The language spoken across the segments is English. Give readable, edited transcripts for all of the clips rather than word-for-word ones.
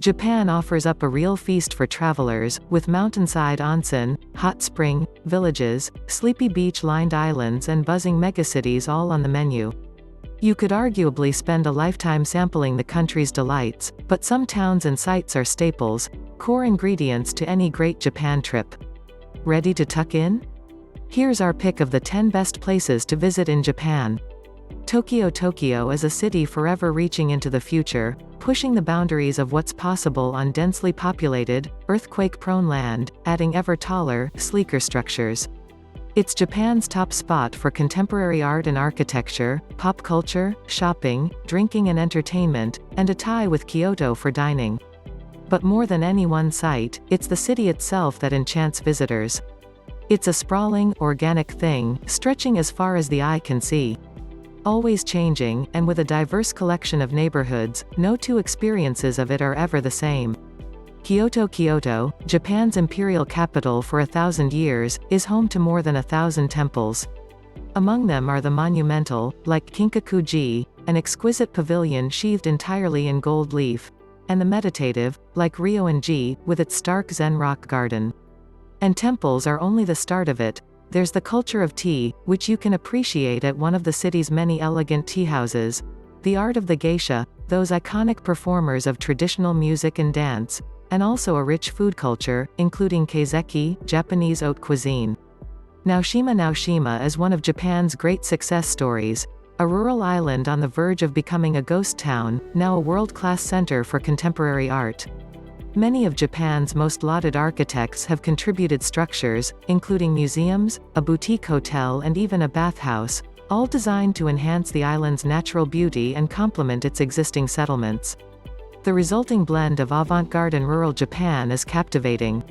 Japan offers up a real feast for travelers, with mountainside onsen, hot spring, villages, sleepy beach-lined islands and buzzing megacities all on the menu. You could arguably spend a lifetime sampling the country's delights, but some towns and sites are staples, core ingredients to any great Japan trip. Ready to tuck in? Here's our pick of the 10 best places to visit in Japan. Tokyo. Tokyo is a city forever reaching into the future, pushing the boundaries of what's possible on densely populated, earthquake-prone land, adding ever taller, sleeker structures. It's Japan's top spot for contemporary art and architecture, pop culture, shopping, drinking and entertainment, and a tie with Kyoto for dining. But more than any one site, it's the city itself that enchants visitors. It's a sprawling, organic thing, stretching as far as the eye can see. Always changing, and with a diverse collection of neighborhoods, no two experiences of it are ever the same. Kyoto. Kyoto, Japan's imperial capital for 1,000 years, is home to more than 1,000 temples. Among them are the monumental, like Kinkaku-ji, an exquisite pavilion sheathed entirely in gold leaf, and the meditative, like Ryoan-ji, with its stark Zen rock garden. And temples are only the start of it. There's the culture of tea, which you can appreciate at one of the city's many elegant tea houses, the art of the geisha, those iconic performers of traditional music and dance, and also a rich food culture, including keizeki, Japanese haute cuisine. Naoshima. Naoshima is one of Japan's great success stories, a rural island on the verge of becoming a ghost town, now a world-class center for contemporary art. Many of Japan's most lauded architects have contributed structures, including museums, a boutique hotel and even a bathhouse, all designed to enhance the island's natural beauty and complement its existing settlements. The resulting blend of avant-garde and rural Japan is captivating.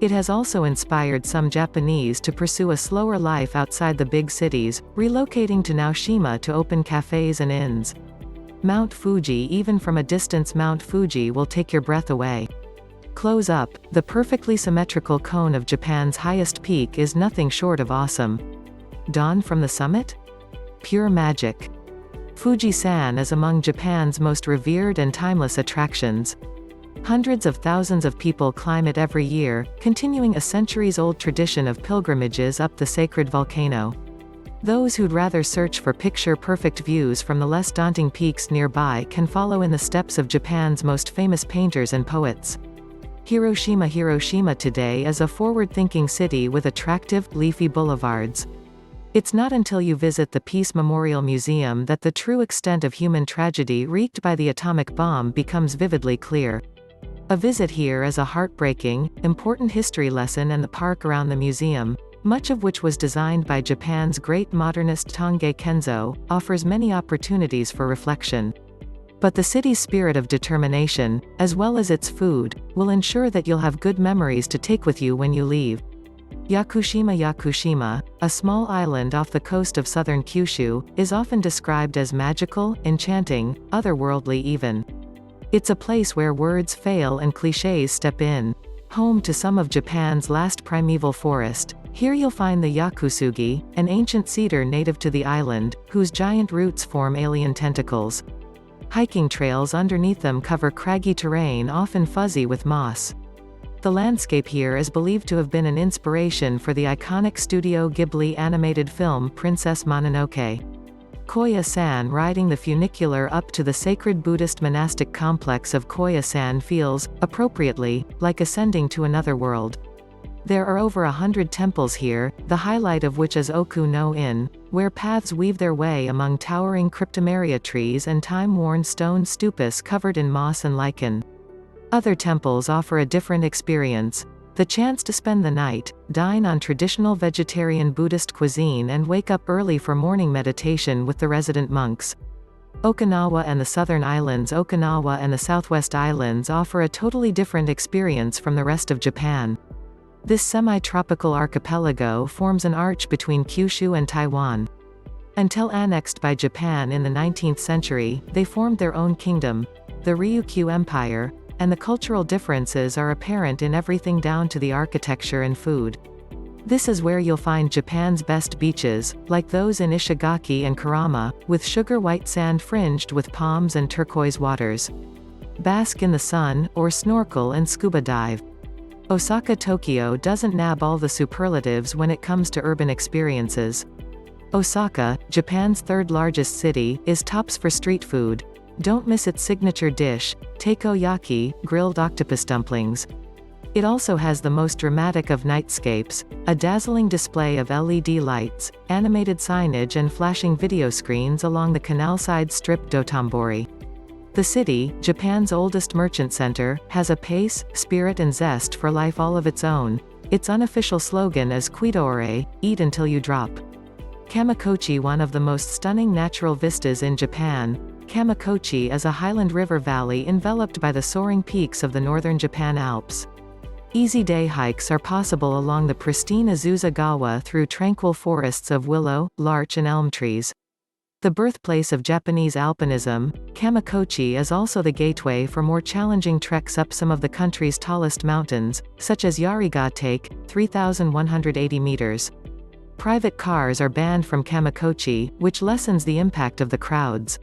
It has also inspired some Japanese to pursue a slower life outside the big cities, relocating to Naoshima to open cafes and inns. Mount Fuji. Even from a distance, Mount Fuji will take your breath away. Close up, the perfectly symmetrical cone of Japan's highest peak is nothing short of awesome. Dawn from the summit? Pure magic. Fuji-san is among Japan's most revered and timeless attractions. Hundreds of thousands of people climb it every year, continuing a centuries-old tradition of pilgrimages up the sacred volcano. Those who'd rather search for picture-perfect views from the less daunting peaks nearby can follow in the steps of Japan's most famous painters and poets. Hiroshima. Hiroshima today is a forward-thinking city with attractive, leafy boulevards. It's not until you visit the Peace Memorial Museum that the true extent of human tragedy wreaked by the atomic bomb becomes vividly clear. A visit here is a heartbreaking, important history lesson, and the park around the museum, much of which was designed by Japan's great modernist Tange Kenzo, offers many opportunities for reflection. But the city's spirit of determination, as well as its food, will ensure that you'll have good memories to take with you when you leave. Yakushima. Yakushima, a small island off the coast of southern Kyushu, is often described as magical, enchanting, otherworldly even. It's a place where words fail and clichés step in. Home to some of Japan's last primeval forest, here you'll find the yakusugi, an ancient cedar native to the island, whose giant roots form alien tentacles. Hiking trails underneath them cover craggy terrain often fuzzy with moss. The landscape here is believed to have been an inspiration for the iconic Studio Ghibli animated film Princess Mononoke. Koya-san. Riding the funicular up to the sacred Buddhist monastic complex of Koya-san feels, appropriately, like ascending to another world. There are over 100 temples here, the highlight of which is Oku no In, where paths weave their way among towering cryptomeria trees and time-worn stone stupas covered in moss and lichen. Other temples offer a different experience. The chance to spend the night, dine on traditional vegetarian Buddhist cuisine and wake up early for morning meditation with the resident monks. Okinawa and the Southern Islands. Okinawa and the Southwest Islands offer a totally different experience from the rest of Japan. This semi-tropical archipelago forms an arch between Kyushu and Taiwan. Until annexed by Japan in the 19th century, they formed their own kingdom, the Ryukyu Empire, and the cultural differences are apparent in everything down to the architecture and food. This is where you'll find Japan's best beaches, like those in Ishigaki and Kurama, with sugar-white sand fringed with palms and turquoise waters. bask in the sun, or snorkel and scuba dive. Osaka Tokyo doesn't nab all the superlatives when it comes to urban experiences. Osaka, Japan's third largest city, is tops for street food. Don't miss its signature dish, takoyaki, grilled octopus dumplings. It also has the most dramatic of nightscapes, a dazzling display of LED lights, animated signage and flashing video screens along the canal-side strip Dotonbori. The city, Japan's oldest merchant center, has a pace, spirit and zest for life all of its own. Its unofficial slogan is Kuidore, eat until you drop. Kamakochi, one of the most stunning natural vistas in Japan. Kamakochi is a highland river valley enveloped by the soaring peaks of the northern Japan Alps. Easy day hikes are possible along the pristine Azusa-gawa through tranquil forests of willow, larch and elm trees. The birthplace of Japanese alpinism, Kamakochi is also the gateway for more challenging treks up some of the country's tallest mountains, such as Yarigatake, 3,180 meters. Private cars are banned from Kamakochi, which lessens the impact of the crowds.